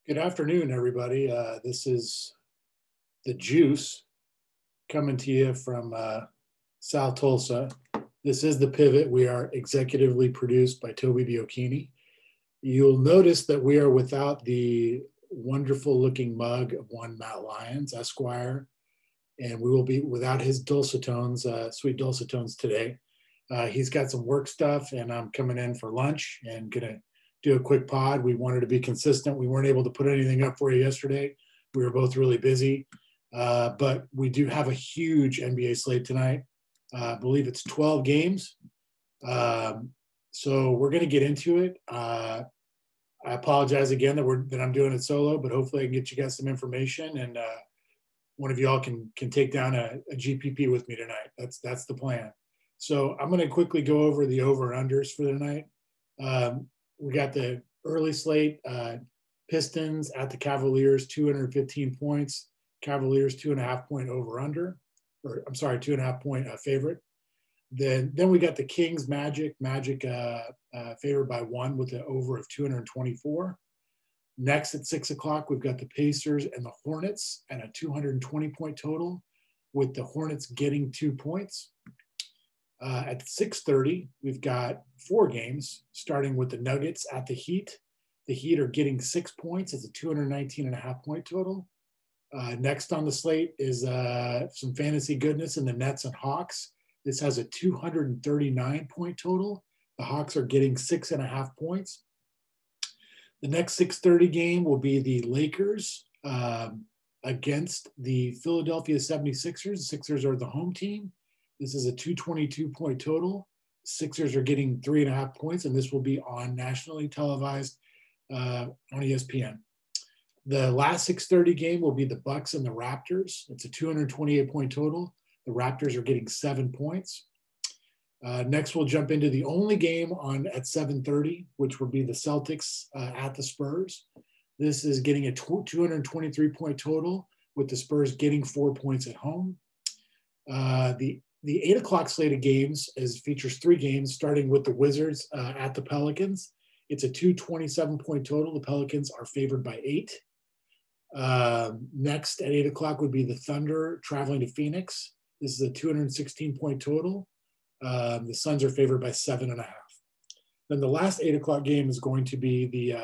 Good afternoon, everybody. This is the Juice coming to you from South Tulsa. This is the Pivot. We are executively produced by Toby Biocchini. You'll notice that we are without the wonderful looking mug of one Matt Lyons, Esquire, and we will be without his dulcetones, sweet dulcetones today. He's got some work stuff, and I'm coming in for lunch and gonna do a quick pod. We wanted to be consistent. We weren't able to put anything up for you yesterday. We were both really busy, but we do have a huge NBA slate tonight. I believe it's 12 games. So we're going to get into it. I apologize again that I'm doing it solo, but hopefully I can get you guys some information, and one of y'all can take down a GPP with me tonight. That's the plan. So I'm going to quickly go over the over-unders for the night. We got the early slate, Pistons at the Cavaliers, 215 points. Cavaliers 2.5 point over/under, or I'm sorry, 2.5 point favorite. Then we got the Kings Magic favored by 1 with an over of 224. Next at 6 o'clock, we've got the Pacers and the Hornets and a 220 point total, with the Hornets getting 2 points. At 6:30, we've got 4 games, starting with the Nuggets at the Heat. The Heat are getting 6 points. It's a 219.5 point total. Next on the slate is some fantasy goodness in the Nets and Hawks. This has a 239 point total. The Hawks are getting 6.5 points. The next 6:30 game will be the Lakers against the Philadelphia 76ers. The Sixers are the home team. This is a 222 point total. Sixers are getting 3.5 points, and this will be on nationally televised on ESPN. The last 6:30 game will be the Bucks and the Raptors. It's a 228 point total. The Raptors are getting 7 points. Next, we'll jump into the only game at 7:30, which will be the Celtics at the Spurs. This is getting a 223 point total, with the Spurs getting 4 points at home. The 8 o'clock slate of games features 3 games, starting with the Wizards at the Pelicans. It's a 227 point total. The Pelicans are favored by 8. Next at 8 o'clock would be the Thunder traveling to Phoenix. This is a 216 point total. The Suns are favored by 7.5. Then the last 8 o'clock game is going to be the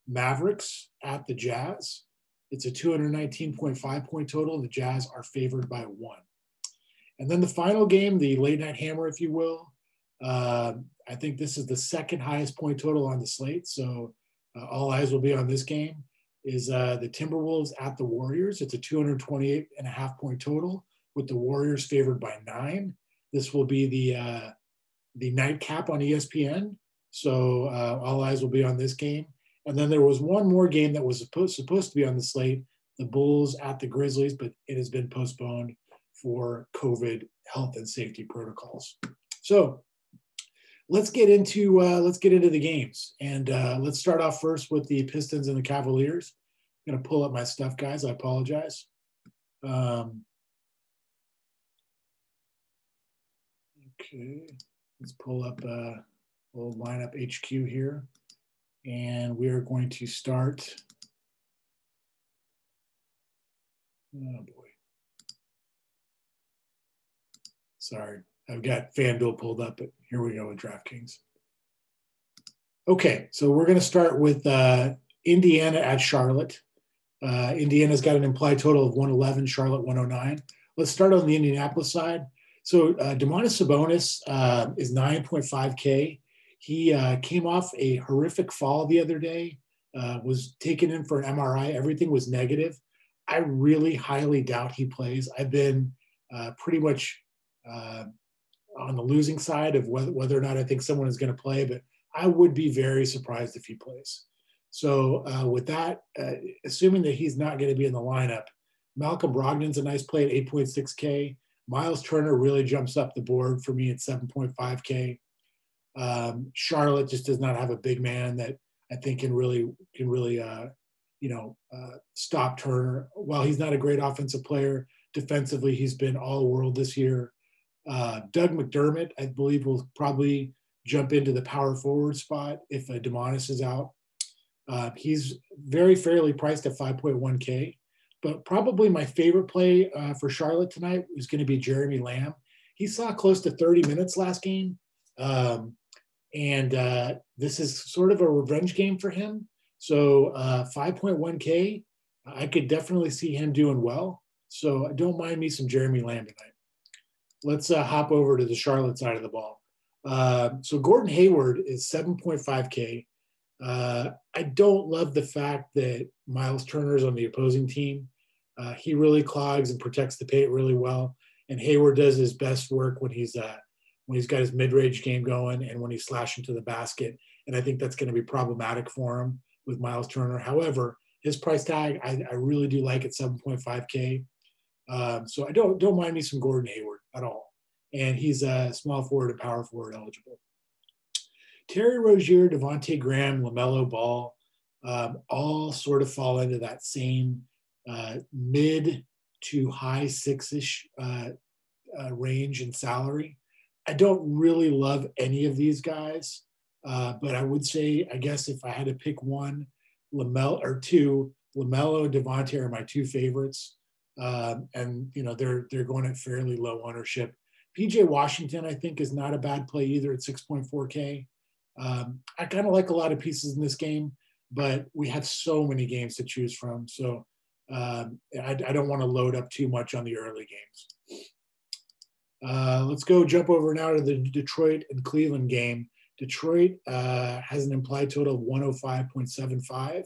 Mavericks at the Jazz. It's a 219.5 point total. The Jazz are favored by 1. And then the final game, the late night hammer, if you will. I think this is the second highest point total on the slate. So all eyes will be on this game, is the Timberwolves at the Warriors. It's a 228.5 point total, with the Warriors favored by 9. This will be the nightcap on ESPN. So all eyes will be on this game. And then there was one more game that was supposed to be on the slate, the Bulls at the Grizzlies, but it has been postponed for COVID health and safety protocols. So let's get into the games, and let's start off first with the Pistons and the Cavaliers. I'm going to pull up my stuff, guys. I apologize. Okay, let's pull up a little lineup HQ here, and we are going to start. Oh boy. Sorry, I've got FanDuel pulled up, but here we go with Draftkings. Okay, so we're going to start with Indiana at Charlotte. Indiana's got an implied total of 111, Charlotte 109. Let's start on the Indianapolis side. So Domantas Sabonis is 9.5K. He came off a horrific fall the other day, was taken in for an MRI. Everything was negative. I really highly doubt he plays. I've been pretty much on the losing side of whether or not I think someone is going to play, but I would be very surprised if he plays. So with that, assuming that he's not going to be in the lineup, Malcolm Brogdon's a nice play at 8.6K. Miles Turner really jumps up the board for me at 7.5K. Charlotte just does not have a big man that I think can really stop Turner. While he's not a great offensive player, defensively he's been all world this year. Doug McDermott, I believe, will probably jump into the power forward spot if Domantas is out. He's very fairly priced at 5.1K, but probably my favorite play for Charlotte tonight is going to be Jeremy Lamb. He saw close to 30 minutes last game, and this is sort of a revenge game for him. So 5.1K, I could definitely see him doing well. So don't mind me some Jeremy Lamb tonight. Let's hop over to the Charlotte side of the ball. So Gordon Hayward is 7.5K. I don't love the fact that Miles Turner is on the opposing team. He really clogs and protects the paint really well. And Hayward does his best work when he's got his mid-range game going and when he's slashing to the basket. And I think that's going to be problematic for him with Miles Turner. However, his price tag, I really do like at 7.5K. So I don't mind me some Gordon Hayward at all. And he's a small forward and power forward eligible. Terry Rozier, Devontae Graham, LaMelo Ball, all sort of fall into that same mid to high six-ish range in salary. I don't really love any of these guys, but I would say, I guess if I had to pick one, LaMelo or two, LaMelo and Devontae are my two favorites. And they're going at fairly low ownership. PJ Washington, I think, is not a bad play either at 6.4K. I kind of like a lot of pieces in this game, but we have so many games to choose from. So I don't want to load up too much on the early games. Let's jump over now to the Detroit and Cleveland game. Detroit has an implied total of 105.75.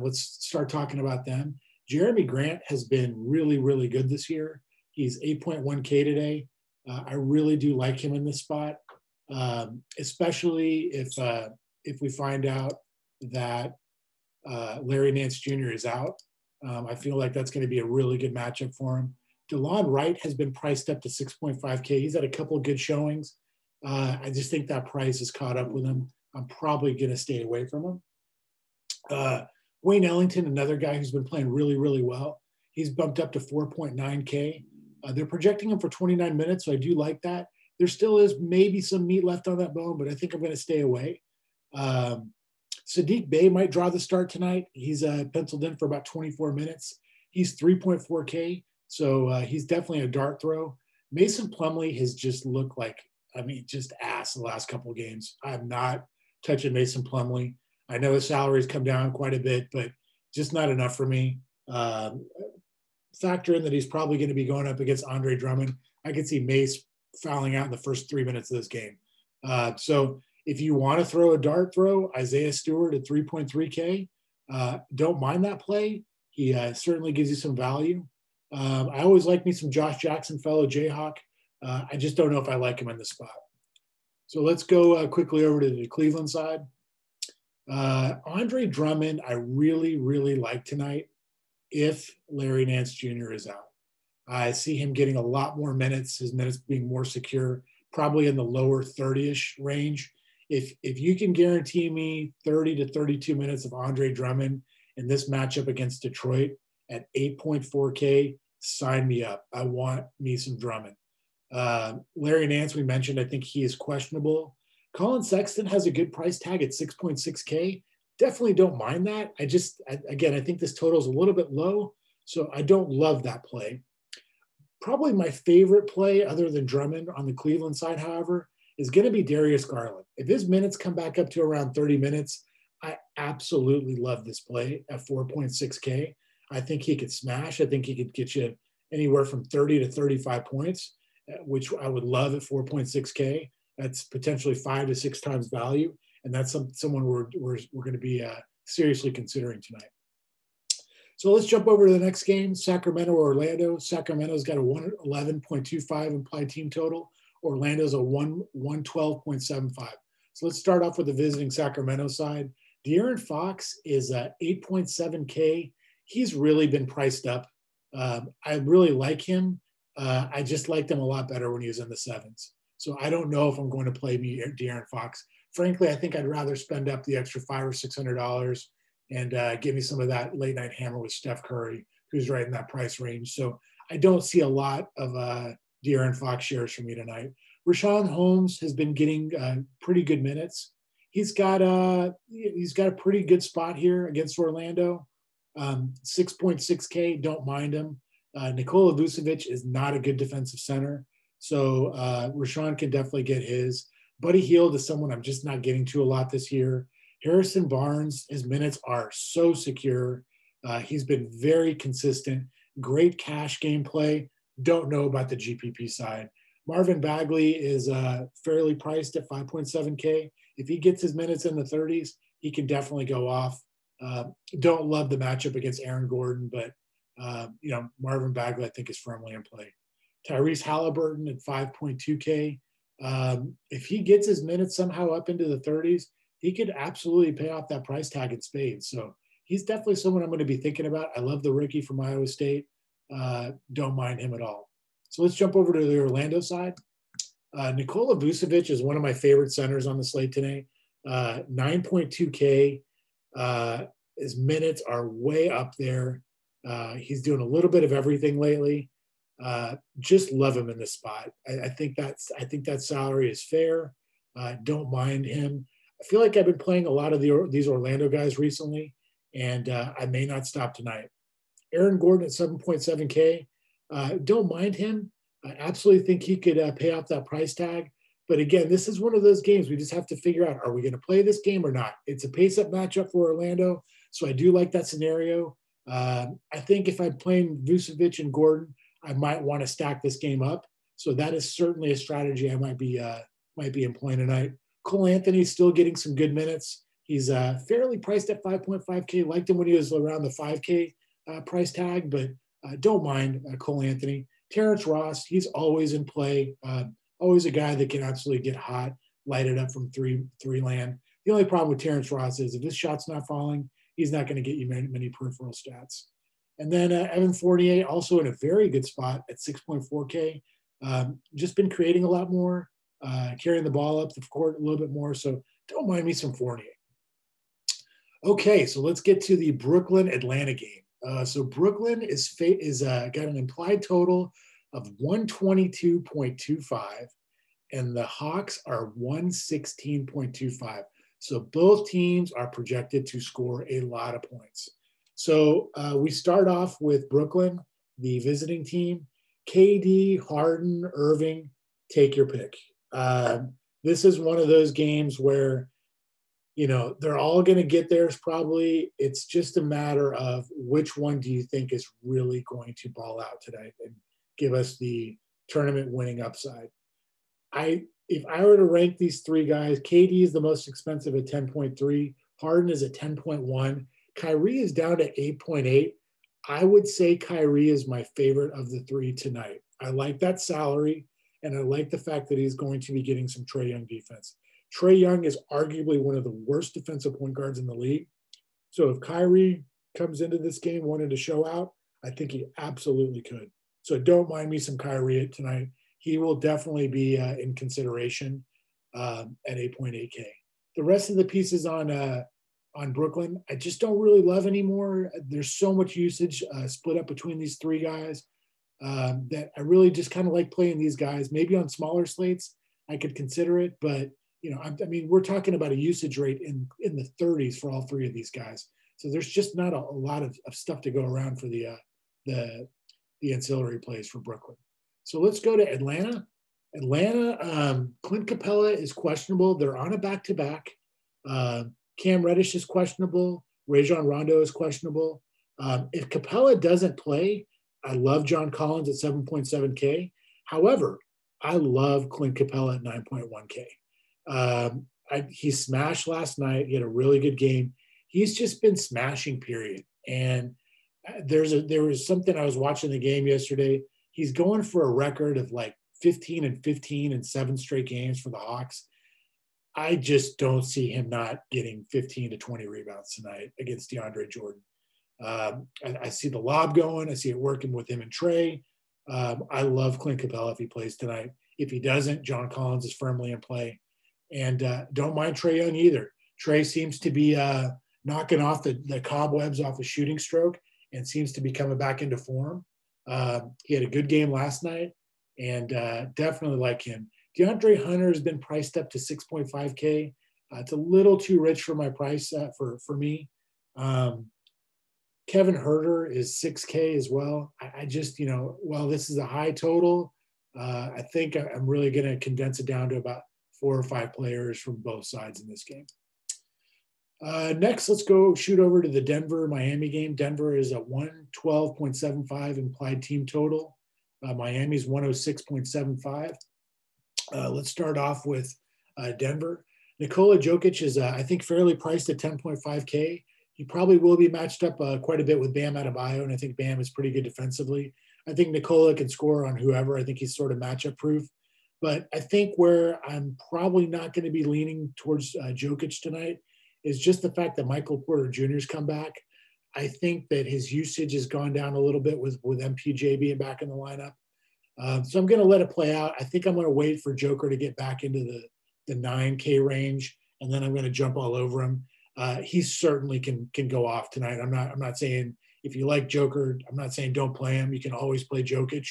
Let's start talking about them. Jeremy Grant has been really, really good this year. He's 8.1K today. I really do like him in this spot, especially if we find out that Larry Nance Jr. is out. I feel like that's going to be a really good matchup for him. DeLon Wright has been priced up to 6.5K. He's had a couple of good showings. I just think that price is caught up with him. I'm probably going to stay away from him. Wayne Ellington, another guy who's been playing really, really well. He's bumped up to 4.9K. They're projecting him for 29 minutes, so I do like that. There still is maybe some meat left on that bone, but I think I'm going to stay away. Saddiq Bey might draw the start tonight. He's penciled in for about 24 minutes. He's 3.4K, so he's definitely a dart throw. Mason Plumlee has just looked like, just ass the last couple of games. I'm not touching Mason Plumlee. I know his salary's come down quite a bit, but just not enough for me. Factor in that he's probably going to be going up against Andre Drummond. I could see Mace fouling out in the first 3 minutes of this game. So if you want to throw a dart throw, Isaiah Stewart at 3.3K, don't mind that play. He certainly gives you some value. I always like me some Josh Jackson, fellow Jayhawk. I just don't know if I like him in this spot. So let's go quickly over to the Cleveland side. Andre Drummond, I really, really like tonight if Larry Nance Jr. is out. I see him getting a lot more minutes, his minutes being more secure, probably in the lower 30-ish range. If you can guarantee me 30 to 32 minutes of Andre Drummond in this matchup against Detroit at 8.4K, sign me up. I want me some Drummond. Larry Nance, we mentioned, I think he is questionable. Colin Sexton has a good price tag at 6.6K. Definitely don't mind that. I think this total is a little bit low, so I don't love that play. Probably my favorite play other than Drummond on the Cleveland side, however, is going to be Darius Garland. If his minutes come back up to around 30 minutes, I absolutely love this play at 4.6K. I think he could smash. I think he could get you anywhere from 30 to 35 points, which I would love at 4.6K. That's potentially 5 to 6 times value. And that's someone we're going to be seriously considering tonight. So let's jump over to the next game, Sacramento or Orlando. Sacramento's got a 111.25 implied team total. Orlando's a 112.75. So let's start off with the visiting Sacramento side. De'Aaron Fox is 8.7K. He's really been priced up. I really like him. I just liked him a lot better when he was in the sevens. So I don't know if I'm going to play De'Aaron Fox. Frankly, I think I'd rather spend up the extra $500 or $600 and give me some of that late night hammer with Steph Curry, who's right in that price range. So I don't see a lot of De'Aaron Fox shares for me tonight. Rashawn Holmes has been getting pretty good minutes. he's got a pretty good spot here against Orlando. 6.6K, don't mind him. Nikola Vucevic is not a good defensive center, so Rashawn can definitely get his. Buddy Hield is someone I'm just not getting to a lot this year. Harrison Barnes, his minutes are so secure. He's been very consistent. Great cash gameplay. Don't know about the GPP side. Marvin Bagley is fairly priced at 5.7K. If he gets his minutes in the 30s, he can definitely go off. Don't love the matchup against Aaron Gordon, but Marvin Bagley I think is firmly in play. Tyrese Halliburton at 5.2K. If he gets his minutes somehow up into the 30s, he could absolutely pay off that price tag in spades. So he's definitely someone I'm going to be thinking about. I love the rookie from Iowa State. Don't mind him at all. So let's jump over to the Orlando side. Nikola Vucevic is one of my favorite centers on the slate today. 9.2K. His minutes are way up there. He's doing a little bit of everything lately. Just love him in this spot. I think that salary is fair. Don't mind him. I feel like I've been playing a lot of these Orlando guys recently, and I may not stop tonight. Aaron Gordon at 7.7K. Don't mind him. I absolutely think he could pay off that price tag. But again, this is one of those games we just have to figure out, are we going to play this game or not? It's a pace-up matchup for Orlando, so I do like that scenario. I think if I'm playing Vucevic and Gordon, I might want to stack this game up. So that is certainly a strategy I might be employing tonight. Cole Anthony's still getting some good minutes. He's fairly priced at 5.5K. Liked him when he was around the 5K price tag, but don't mind Cole Anthony. Terrence Ross, he's always in play. Always a guy that can absolutely get hot, light it up from three land. The only problem with Terrence Ross is if his shot's not falling, he's not going to get you many peripheral stats. And then Evan Fournier, also in a very good spot at 6.4K. Just been creating a lot more, carrying the ball up the court a little bit more. So don't mind me some Fournier. Okay, so let's get to the Brooklyn-Atlanta game. So Brooklyn is got an implied total of 122.25, and the Hawks are 116.25. So both teams are projected to score a lot of points. So we start off with Brooklyn, the visiting team. KD, Harden, Irving, take your pick. This is one of those games where, they're all going to get theirs probably. It's just a matter of which one do you think is really going to ball out tonight and give us the tournament winning upside. If I were to rank these three guys, KD is the most expensive at 10.3. Harden is at 10.1. Kyrie is down to 8.8. I would say Kyrie is my favorite of the three tonight. I like that salary, and I like the fact that he's going to be getting some Trae Young defense. Trae Young is arguably one of the worst defensive point guards in the league. So if Kyrie comes into this game wanting to show out, I think he absolutely could. So don't mind me some Kyrie tonight. He will definitely be in consideration at 8.8K. The rest of the pieces on Brooklyn, I just don't really love anymore. There's so much usage split up between these three guys that I really just kind of like playing these guys. Maybe on smaller slates, I could consider it, but we're talking about a usage rate in the 30s for all three of these guys. So there's just not a lot of stuff to go around for the ancillary plays for Brooklyn. So let's go to Atlanta. Clint Capella is questionable. They're on a back-to-back. Cam Reddish is questionable. Rajon Rondo is questionable. If Capella doesn't play, I love John Collins at 7.7K. However, I love Clint Capella at 9.1K. He smashed last night. He had a really good game. He's just been smashing, period. And there was something I was watching the game yesterday. He's going for a record of like 15-15 in 7 straight games for the Hawks. I just don't see him not getting 15 to 20 rebounds tonight against DeAndre Jordan. I see the lob going. I see it working with him and Trae. I love Clint Capella if he plays tonight. If he doesn't, John Collins is firmly in play. And don't mind Trae Young either. Trae seems to be knocking off the cobwebs off the shooting stroke and seems to be coming back into form. He had a good game last night, and definitely like him. DeAndre Hunter has been priced up to 6.5K. It's a little too rich for my price for me. Kevin Herter is 6K as well. I just, while this is a high total, I think I'm really going to condense it down to about 4 or 5 players from both sides in this game. Next, let's go shoot over to the Denver-Miami game. Denver is a 112.75 implied team total. Miami's 106.75. Let's start off with Denver. Nikola Jokic is, I think, fairly priced at 10.5K. He probably will be matched up quite a bit with Bam Adebayo, and I think Bam is pretty good defensively. I think Nikola can score on whoever. I think he's sort of matchup proof. But I think where I'm probably not going to be leaning towards Jokic tonight is just the fact that Michael Porter Jr.'s come back. I think that his usage has gone down a little bit with MPJ being back in the lineup. So I'm going to let it play out. I think I'm going to wait for Joker to get back into the 9K range, and then I'm going to jump all over him. He certainly can go off tonight. I'm not saying if you like Joker, I'm not saying don't play him. You can always play Jokic.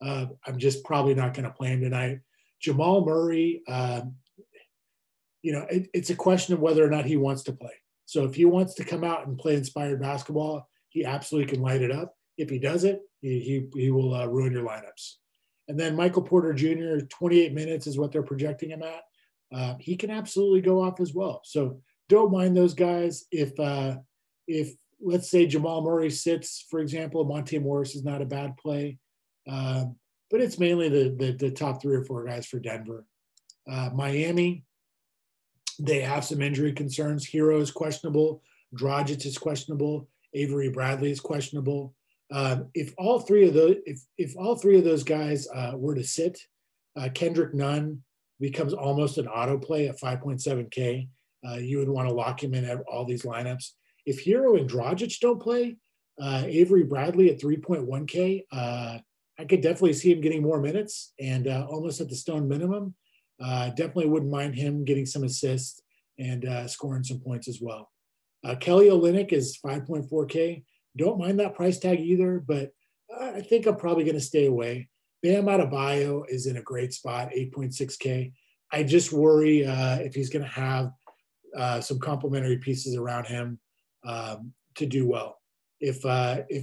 I'm just probably not going to play him tonight. Jamal Murray, it's a question of whether or not he wants to play. So if he wants to come out and play inspired basketball, he absolutely can light it up. If he doesn't, he will ruin your lineups. And then Michael Porter Jr., 28 minutes is what they're projecting him at. He can absolutely go off as well. So don't mind those guys. If let's say Jamal Murray sits, for example, Monte Morris is not a bad play. But it's mainly the top 3 or 4 guys for Denver. Miami, they have some injury concerns. Hero is questionable. Dragic is questionable. Avery Bradley is questionable. If all three of those guys were to sit, Kendrick Nunn becomes almost an auto play at 5.7K. You would want to lock him in at all these lineups. If Hero and Dragic don't play, Avery Bradley at 3.1K, I could definitely see him getting more minutes and almost at the stone minimum. Definitely wouldn't mind him getting some assists and scoring some points as well. Kelly Olynyk is 5.4K. Don't mind that price tag either, but I think I'm probably going to stay away. Bam Adebayo is in a great spot, 8.6K. I just worry if he's going to have some complementary pieces around him to do well. If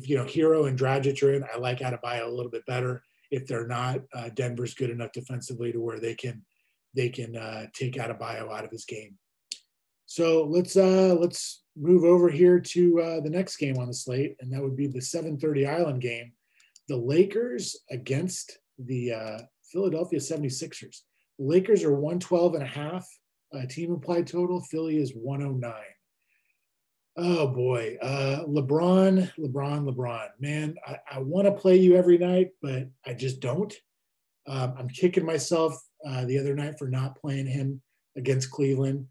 Hero and Dragic are in, I like Adebayo a little bit better. If they're not, Denver's good enough defensively to where they can take Adebayo out of his game. So let's move over here to the next game on the slate, and that would be the 7:30 Island game, the Lakers against the Philadelphia 76ers. The Lakers are 112.5 team implied total. Philly is 109. Oh boy, LeBron, man, I want to play you every night, but I just don't. I'm kicking myself the other night for not playing him against Cleveland.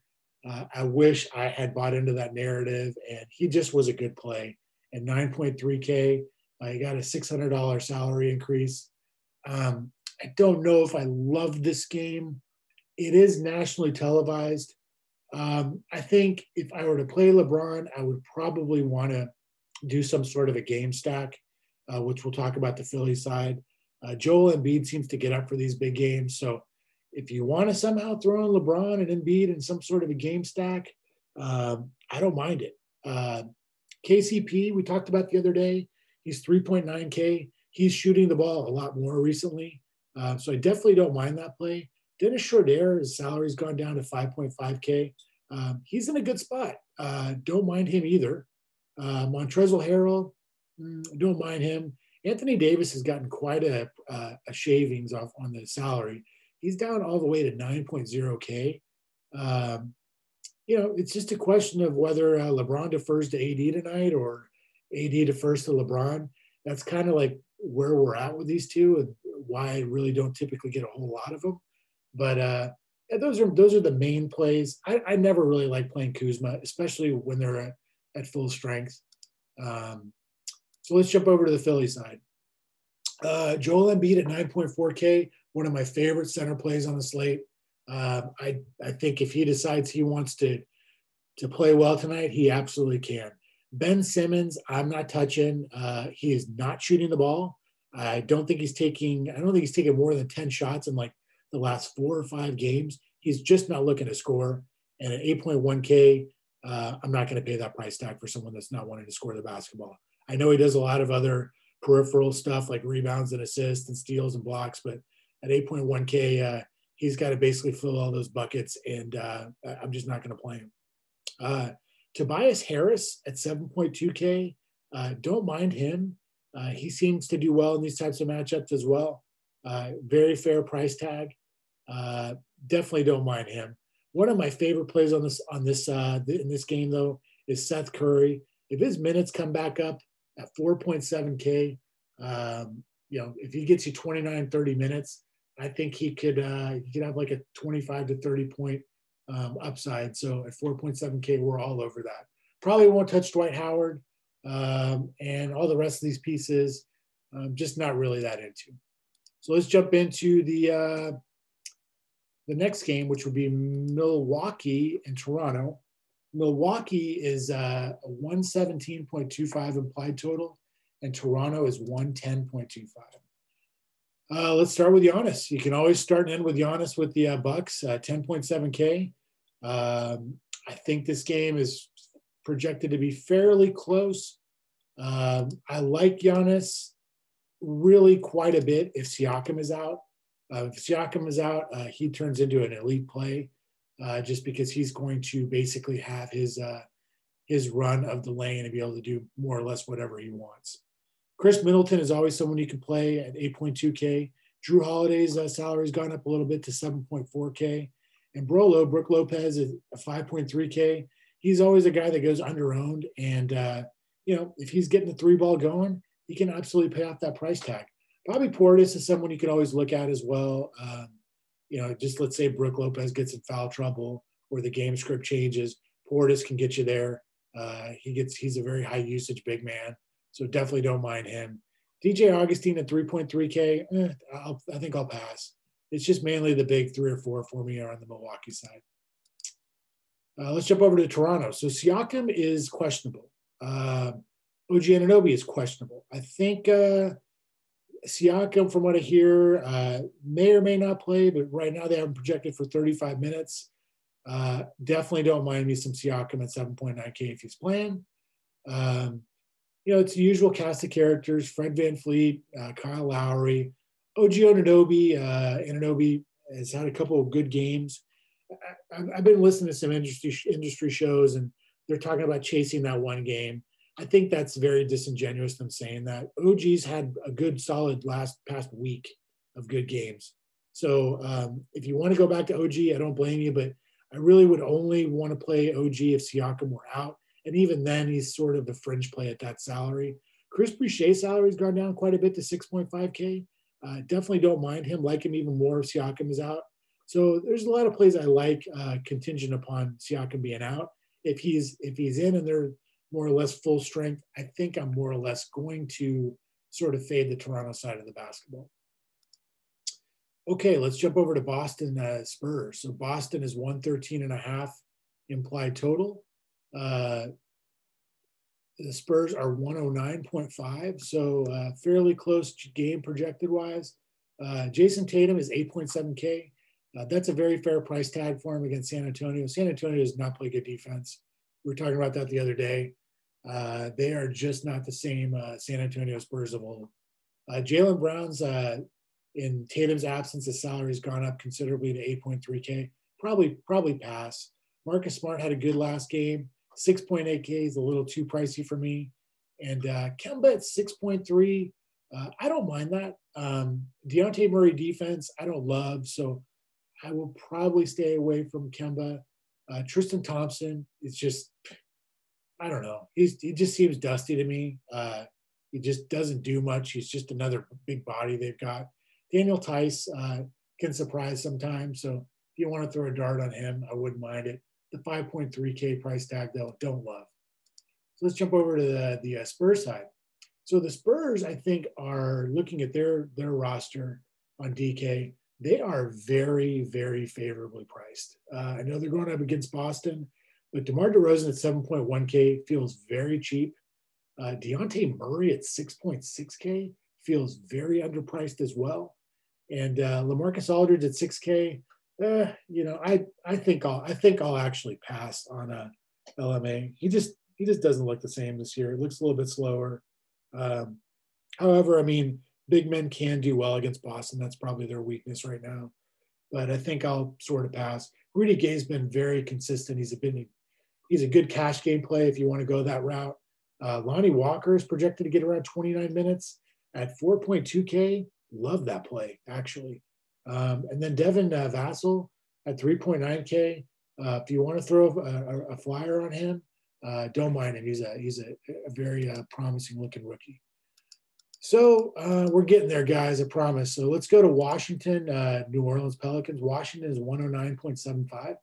I wish I had bought into that narrative, and he just was a good play. At 9.3K, he got a $600 salary increase. I don't know if I love this game. It is nationally televised. I think if I were to play LeBron, I would probably want to do some sort of a game stack, which we'll talk about the Philly side. Joel Embiid seems to get up for these big games. So if you want to somehow throw in LeBron and Embiid in some sort of a game stack, I don't mind it. KCP, we talked about the other day, he's 3.9K. He's shooting the ball a lot more recently. So I definitely don't mind that play. Dennis Schroeder, his salary's gone down to 5.5K. He's in a good spot. Don't mind him either. Montrezl Harrell, don't mind him. Anthony Davis has gotten quite a shavings off on the salary. He's down all the way to 9.0K. It's just a question of whether LeBron defers to AD tonight or AD defers to LeBron. That's kind of like where we're at with these two and why I really don't typically get a whole lot of them. But those are the main plays. I never really like playing Kuzma, especially when they're at full strength. So let's jump over to the Philly side. Joel Embiid at 9.4K, one of my favorite center plays on the slate. I think if he decides he wants to play well tonight, he absolutely can. Ben Simmons, I'm not touching. He is not shooting the ball. I don't think he's taking more than 10 shots in like the last 4 or 5 games. He's just not looking to score. And at 8.1K, I'm not going to pay that price tag for someone that's not wanting to score the basketball. I know he does a lot of other peripheral stuff like rebounds and assists and steals and blocks, but at 8.1K, he's got to basically fill all those buckets, and I'm just not going to play him. Tobias Harris at 7.2K, don't mind him. He seems to do well in these types of matchups as well. Very fair price tag. Definitely don't mind him. One of my favorite plays in this game though is Seth Curry. If his minutes come back up at 4.7K, if he gets you 29, 30 minutes, I think he could have like a 25 to 30 point upside. So at 4.7K, we're all over that. Probably won't touch Dwight Howard and all the rest of these pieces. Just not really that into. So let's jump into the next game, which would be Milwaukee and Toronto. Milwaukee is a 117.25 implied total, and Toronto is 110.25. Let's start with Giannis. You can always start and end with Giannis with the Bucks, 10.7K. I think this game is projected to be fairly close. I like Giannis really quite a bit if Siakam is out. If Siakam is out, he turns into an elite play just because he's going to basically have his run of the lane and be able to do more or less whatever he wants. Chris Middleton is always someone you can play at 8.2K. Drew Holiday's salary has gone up a little bit to 7.4K. And Brook Lopez is 5.3K. He's always a guy that goes under-owned. And, if he's getting the three ball going, he can absolutely pay off that price tag. Bobby Portis is someone you can always look at as well. Just let's say Brook Lopez gets in foul trouble or the game script changes. Portis can get you there. He's a very high usage big man. So definitely don't mind him. DJ Augustine at 3.3K, I think I'll pass. It's just mainly the big 3 or 4 for me are on the Milwaukee side. Let's jump over to Toronto. So Siakam is questionable. OG Anunoby is questionable. I think Siakam, from what I hear, may or may not play, but right now they have him projected for 35 minutes. Definitely don't mind me some Siakam at 7.9K if he's playing. It's the usual cast of characters: Fred VanVleet, Kyle Lowry, OG Anunoby. Anunoby has had a couple of good games. I've been listening to some industry shows, and they're talking about chasing that one game. I think that's very disingenuous, them saying that. OG's had a good, solid past week of good games. So if you want to go back to OG, I don't blame you, but I really would only want to play OG if Siakam were out. And even then, he's sort of the fringe play at that salary. Chris Boucher's salary has gone down quite a bit to 6.5K. Definitely don't mind him. Like him even more if Siakam is out. So there's a lot of plays I like contingent upon Siakam being out. If he's in and they're more or less full strength, I think I'm more or less going to sort of fade the Toronto side of the basketball. Okay, let's jump over to Boston Spurs. So Boston is 113.5 implied total. The Spurs are 109.5, so fairly close game projected wise. Jason Tatum is 8.7K. That's a very fair price tag for him against San Antonio. San Antonio does not play good defense. We were talking about that the other day. They are just not the same San Antonio Spurs of old. Jaylen Brown's, in Tatum's absence, his salary has gone up considerably to 8.3K. Probably pass. Marcus Smart had a good last game. 6.8K is a little too pricey for me. And Kemba at 6.3, I don't mind that. Dejounte Murray defense, I don't love, so I will probably stay away from Kemba. Tristan Thompson is just, I don't know. He just seems dusty to me. He just doesn't do much. He's just another big body they've got. Daniel Tice can surprise sometimes, so if you want to throw a dart on him, I wouldn't mind it. The 5.3K price tag, though, don't love. So let's jump over to the Spurs side. So the Spurs, I think, are looking at their roster on DK. They are very, very favorably priced. I know they're going up against Boston, but DeMar DeRozan at 7.1K feels very cheap. Dejounte Murray at 6.6K feels very underpriced as well. And LaMarcus Aldridge at 6K, I think I'll actually pass on a LMA. He just doesn't look the same this year. It looks a little bit slower. Um, However, I mean, big men can do well against Boston. That's probably their weakness right now. But I think I'll sort of pass. Rudy Gay's been very consistent. He's a good cash game play if you want to go that route. Lonnie Walker is projected to get around 29 minutes at 4.2K. Love that play, actually. And then Devin Vassell at 3.9K. If you want to throw a flyer on him, don't mind him. He's a very promising looking rookie. So we're getting there, guys, I promise. So let's go to Washington, New Orleans Pelicans. Washington is 109.75.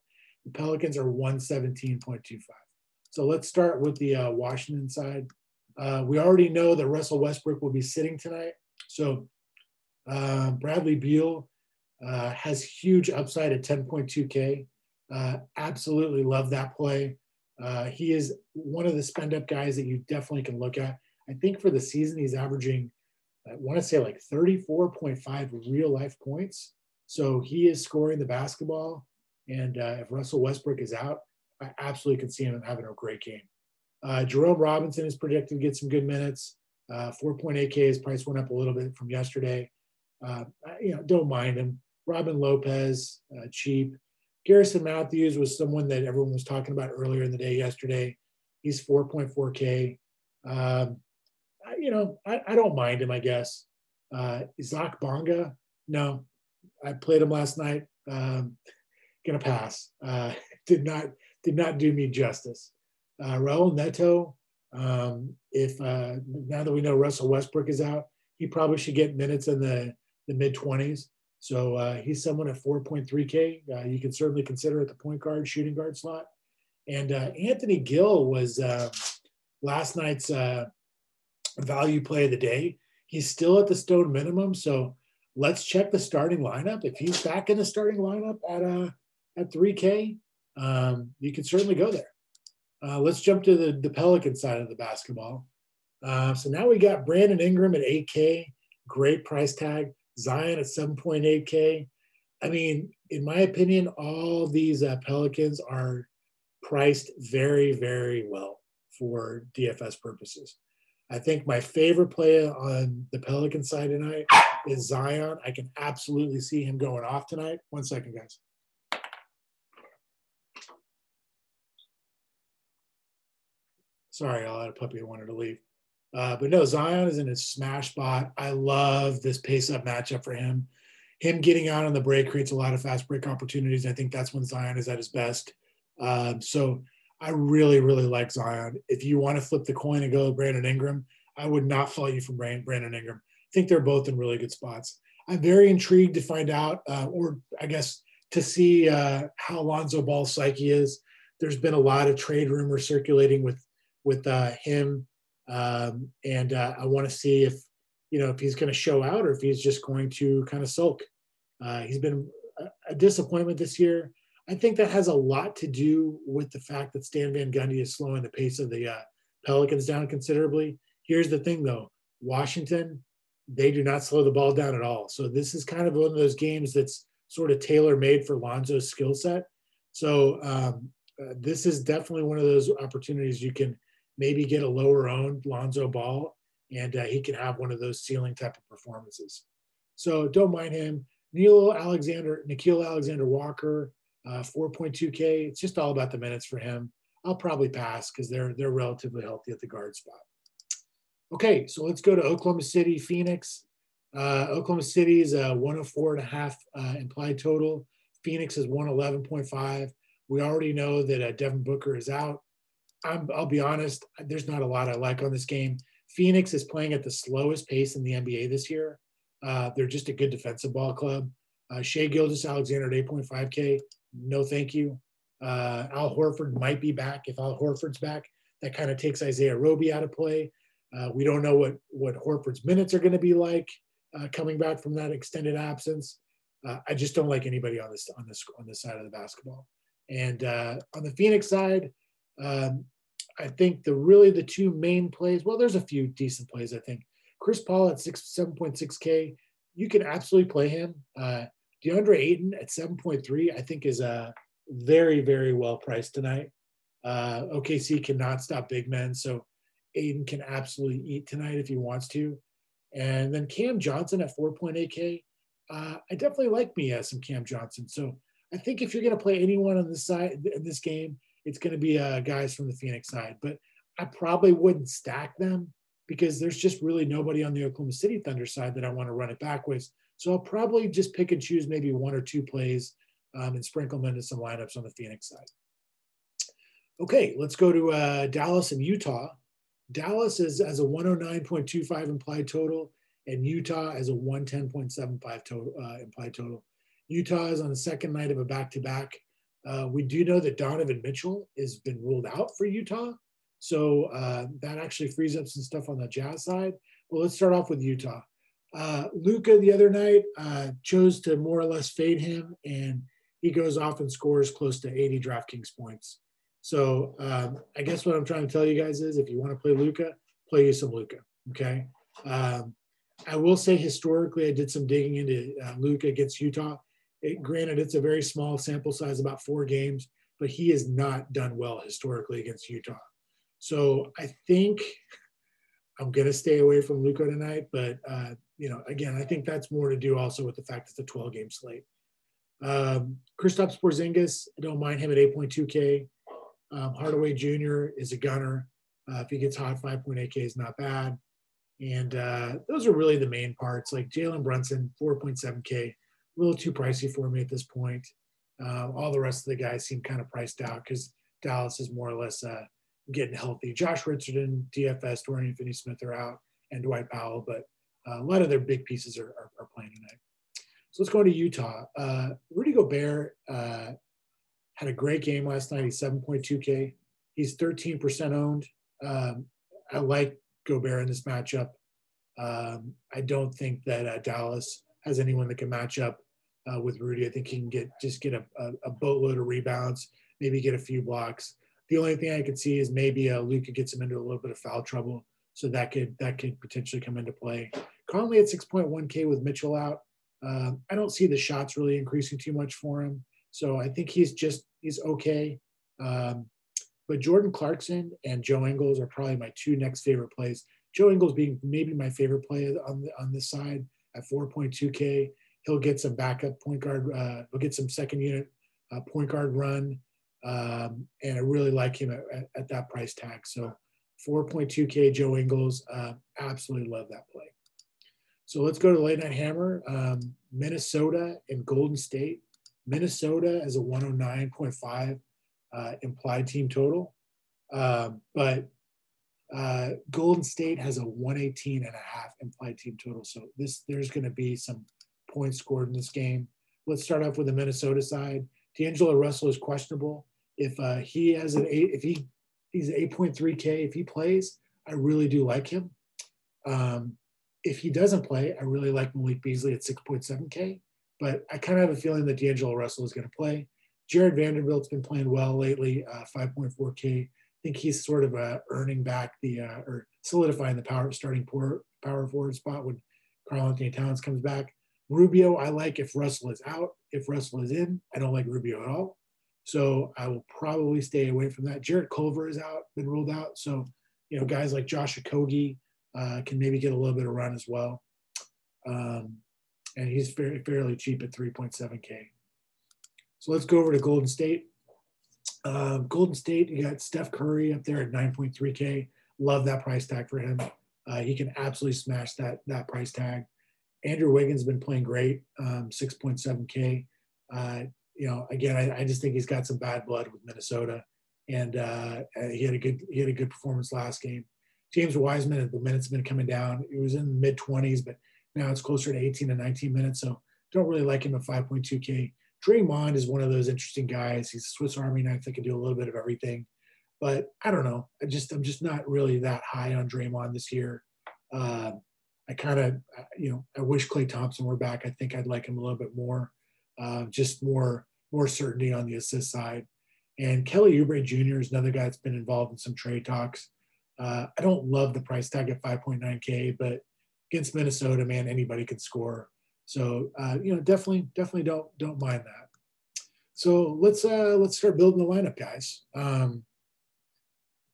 The Pelicans are 117.25. So let's start with the Washington side. We already know that Russell Westbrook will be sitting tonight. So Bradley Beal has huge upside at 10.2K. Absolutely love that play. He is one of the spend up guys that you definitely can look at. I think for the season, he's averaging, I want to say like 34.5 real life points. So he is scoring the basketball. And if Russell Westbrook is out, I absolutely can see him having a great game. Jerome Robinson is projected to get some good minutes. 4.8K, his price went up a little bit from yesterday. Don't mind him. Robin Lopez, cheap. Garrison Matthews was someone that everyone was talking about earlier in the day yesterday. He's 4.4K. I don't mind him, I guess. Zach Bonga, no. I played him last night. Gonna pass. Did not do me justice. Raul Neto, if now that we know Russell Westbrook is out, he probably should get minutes in the mid 20s. So he's someone at 4.3K. You can certainly consider at the point guard, shooting guard slot. And Anthony Gill was last night's value play of the day. He's still at the Stone minimum, so let's check the starting lineup. If he's back in the starting lineup at 3K, you can certainly go there. Let's jump to the Pelican side of the basketball. So now we got Brandon Ingram at 8K, great price tag. Zion at 7.8K. I mean, in my opinion, all these Pelicans are priced very, very well for DFS purposes. I think my favorite play on the Pelican side tonight is Zion. I can absolutely see him going off tonight. 1 second, guys. Sorry, I had a puppy that wanted to leave. But no, Zion is in his smash spot. I love this pace-up matchup for him. Him getting out on the break creates a lot of fast break opportunities. I think that's when Zion is at his best. So I really, really like Zion. If you want to flip the coin and go with Brandon Ingram, I would not fault you from Brandon Ingram. I think they're both in really good spots. I'm very intrigued to find out, or I guess to see how Lonzo Ball's psyche is. There's been a lot of trade rumors circulating with him. And I want to see if he's going to show out or if he's just going to kind of sulk. He's been a disappointment this year. I think that has a lot to do with the fact that Stan Van Gundy is slowing the pace of the Pelicans down considerably. Here's the thing, though. Washington, they do not slow the ball down at all. So this is kind of one of those games that's sort of tailor-made for Lonzo's skill set. So this is definitely one of those opportunities you can maybe get a lower-owned Lonzo Ball, and he can have one of those ceiling type of performances. So don't mind him. Nickeil Alexander-Walker, 4.2K. It's just all about the minutes for him. I'll probably pass because they're relatively healthy at the guard spot. Okay, so let's go to Oklahoma City, Phoenix. Oklahoma City's 104.5 implied total. Phoenix is 111.5. We already know that Devin Booker is out. I'll be honest, there's not a lot I like on this game. Phoenix is playing at the slowest pace in the NBA this year. They're just a good defensive ball club. Shai Gilgeous-Alexander at 8.5K. No, thank you. Al Horford might be back. If Al Horford's back, that kind of takes Isaiah Roby out of play. We don't know what Horford's minutes are going to be like coming back from that extended absence. I just don't like anybody on this side of the basketball. And on the Phoenix side, I think the two main plays, well, there's a few decent plays, I think. Chris Paul at 7.6K, you can absolutely play him. DeAndre Ayton at 7.3, I think is very, very well priced tonight. OKC cannot stop big men, so Ayton can absolutely eat tonight if he wants to. And then Cam Johnson at 4.8K. I definitely like me some Cam Johnson. So I think if you're going to play anyone on this side in this game, it's going to be guys from the Phoenix side. But I probably wouldn't stack them because there's just really nobody on the Oklahoma City Thunder side that I want to run it back with. So I'll probably just pick and choose maybe one or two plays and sprinkle them into some lineups on the Phoenix side. Okay, let's go to Dallas and Utah. Dallas is as a 109.25 implied total, and Utah as a 110.75 total, implied total. Utah is on the second night of a back-to-back. We do know that Donovan Mitchell has been ruled out for Utah, so that actually frees up some stuff on the Jazz side. Well, let's start off with Utah. Luka the other night chose to more or less fade him, and he goes off and scores close to 80 Draftkings points. So I guess what I'm trying to tell you guys is if you want to play Luka, play you some Luka, okay? I will say historically I did some digging into Luka against Utah. Granted, it's a very small sample size, about 4 games, but he has not done well historically against Utah. So I think I'm going to stay away from Luka tonight, but, again, I think that's more to do also with the fact it's a 12-game slate. Kristaps Porzingis, I don't mind him at 8.2K. Hardaway Jr. is a gunner. If he gets hot, 5.8K is not bad. And those are really the main parts. Like Jalen Brunson, 4.7K, a little too pricey for me at this point. All the rest of the guys seem kind of priced out because Dallas is more or less getting healthy. Josh Richardson, Dfs, Dorian Finney-Smith are out, and Dwight Powell, but a lot of their big pieces are playing tonight. So let's go to Utah. Rudy Gobert had a great game last night. He's 7.2K. He's 13% owned. I like Gobert in this matchup. I don't think that Dallas has anyone that can match up with Rudy. I think he can get a boatload of rebounds, maybe get a few blocks. The only thing I could see is maybe Luka gets him into a little bit of foul trouble, so that could potentially come into play. Conley at 6.1K with Mitchell out. I don't see the shots really increasing too much for him. So I think he's okay. But Jordan Clarkson and Joe Ingles are probably my 2 next favorite plays. Joe Ingles being maybe my favorite play on this side at 4.2K. He'll get some backup point guard. He'll get some second unit point guard run. And I really like him at that price tag. So 4.2K Joe Ingles. Absolutely love that play. So let's go to Late Night Hammer. Minnesota and Golden State. Minnesota as a 109.5 implied team total. But Golden State has a 118.5 implied team total. So there's going to be some points scored in this game. Let's start off with the Minnesota side. D'Angelo Russell is questionable. If he has he's 8.3K, if he plays, I really do like him. If he doesn't play, I really like Malik Beasley at 6.7K. But I kind of have a feeling that D'Angelo Russell is going to play. Jared Vanderbilt's been playing well lately, 5.4K. I think he's sort of earning back or solidifying the starting power forward spot when Karl-Anthony Towns comes back. Rubio, I like if Russell is out. If Russell is in, I don't like Rubio at all. So I will probably stay away from that. Jarrett Culver is out, been ruled out. So, guys like Josh Okogie can maybe get a little bit of run as well. And he's fairly cheap at 3.7K. So let's go over to Golden State. Golden State, you got Steph Curry up there at 9.3K. Love that price tag for him. He can absolutely smash that price tag. Andrew Wiggins has been playing great, 6.7K. Again, I just think he's got some bad blood with Minnesota, and he had a good performance last game. James Wiseman, the minutes have been coming down. He was in the mid 20s, but now it's closer to 18 to 19 minutes. So don't really like him at 5.2K. Draymond is one of those interesting guys. He's a Swiss Army knife that can do a little bit of everything. But I don't know. I'm just not really that high on Draymond this year. I kind of, I wish Klay Thompson were back. I think I'd like him a little bit more. Just more certainty on the assist side. And Kelly Oubre Jr. is another guy that's been involved in some trade talks. I don't love the price tag at 5.9K, but against Minnesota, man, anybody can score. So definitely don't mind that. So let's start building the lineup, guys.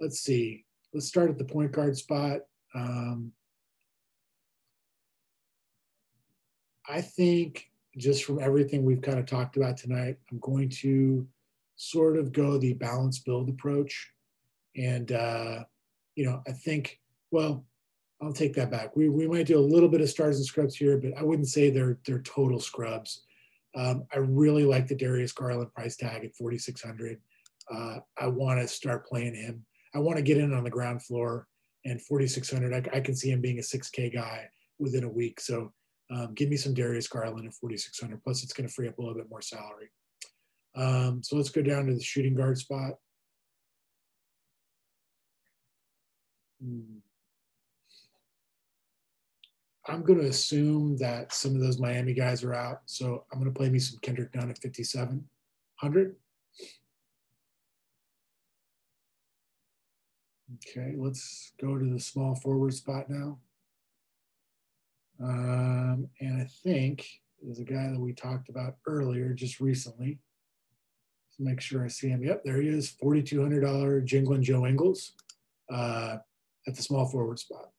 Let's see. Let's start at the point guard spot. I think just from everything we've kind of talked about tonight, I'm going to sort of go the balanced build approach. And, I think, well, I'll take that back. We might do a little bit of stars and scrubs here, but I wouldn't say they're total scrubs. I really like the Darius Garland price tag at 4,600. I want to start playing him. I want to get in on the ground floor, and 4,600. I can see him being a 6K guy within a week. So give me some Darius Garland at 4,600. Plus, it's going to free up a little bit more salary. So let's go down to the shooting guard spot. I'm going to assume that some of those Miami guys are out. So I'm going to play me some Kendrick Nunn at 5,700. Okay, let's go to the small forward spot now. And I think there's a guy that we talked about earlier just recently. Let's make sure I see him. Yep, there he is, $4,200 Jingling Joe Ingles at the small forward spot.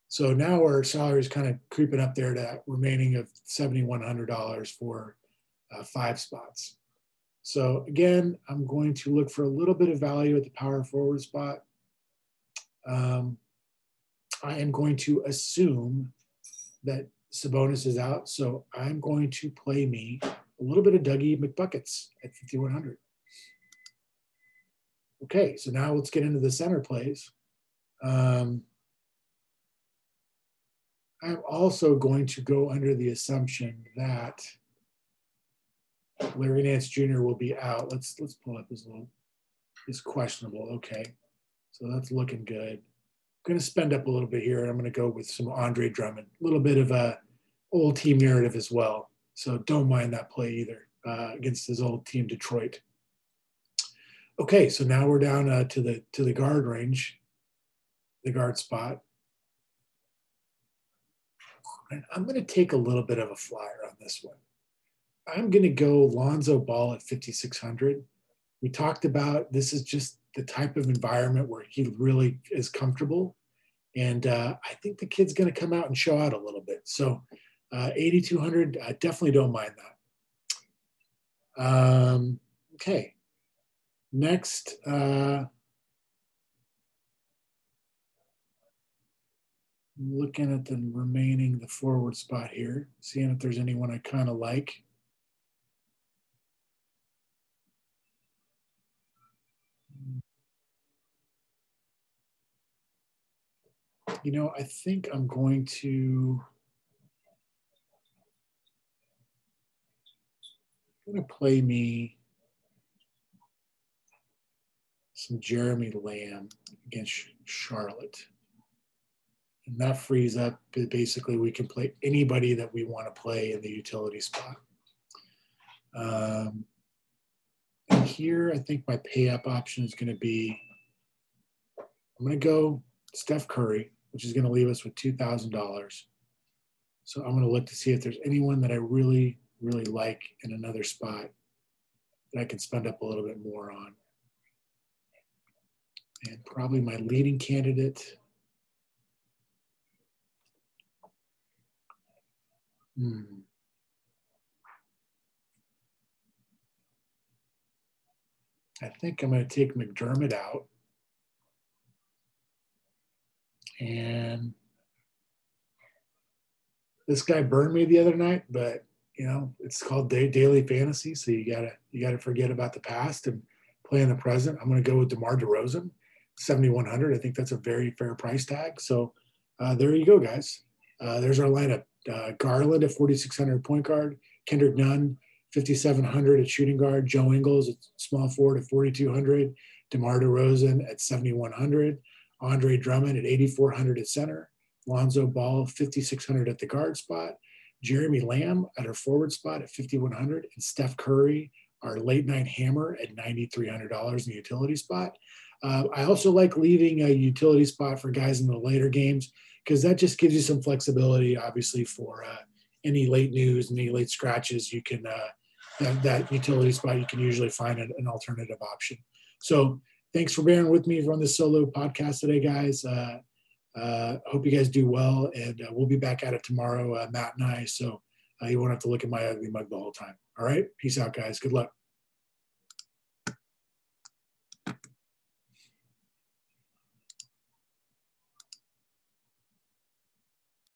So now our salary is kind of creeping up there to remaining of $7,100 for 5 spots. So again, I'm going to look for a little bit of value at the power forward spot. I am going to assume that Sabonis is out, so I'm going to play me a little bit of Dougie McBuckets at 5,100. Okay, so now let's get into the center plays. I'm also going to go under the assumption that Larry Nance Jr. will be out. Let's pull up his little. He's questionable. Okay, so that's looking good. I'm going to spend up a little bit here. I'm going to go with some Andre Drummond, a little bit of a old team narrative as well. So don't mind that play either against his old team, Detroit. Okay, so now we're down to the guard range, the guard spot. And I'm going to take a little bit of a flyer on this one. I'm going to go Lonzo Ball at 5,600. We talked about this is just the type of environment where he really is comfortable. And I think the kid's going to come out and show out a little bit. So 8,200, I definitely don't mind that. Okay. Next, looking at the remaining, the forward spot here, seeing if there's anyone I kind of like. I think I'm going to play me some Jeremy Lamb against Charlotte. And that frees up, basically, we can play anybody that we want to play in the utility spot. And here, I think my pay up option is going to be, I'm going to go Steph Curry, which is going to leave us with $2,000. So I'm going to look to see if there's anyone that I really, really like in another spot that I can spend up a little bit more on. And probably my leading candidate. I think I'm going to take McDermott out. And this guy burned me the other night, but it's called daily fantasy, so you gotta forget about the past and play in the present. I'm going to go with DeMar DeRozan, 7,100. I think that's a very fair price tag. So there you go, guys. There's our lineup: Garland at 4,600 point guard, Kendrick Nunn 5,700 at shooting guard, Joe Ingles at small forward at 4,200, DeMar DeRozan at 7,100, Andre Drummond at 8,400 at center, Lonzo Ball 5,600 at the guard spot, Jeremy Lamb at our forward spot at 5,100, and Steph Curry, our late night hammer, at $9,300 in the utility spot. I also like leaving a utility spot for guys in the later games because that just gives you some flexibility, obviously, for any late news, any late scratches, you can that utility spot, you can usually find an alternative option. So thanks for bearing with me on this solo podcast today, guys. Hope you guys do well, and we'll be back at it tomorrow, Matt and I. So you won't have to look at my ugly mug the whole time. All right, peace out, guys. Good luck.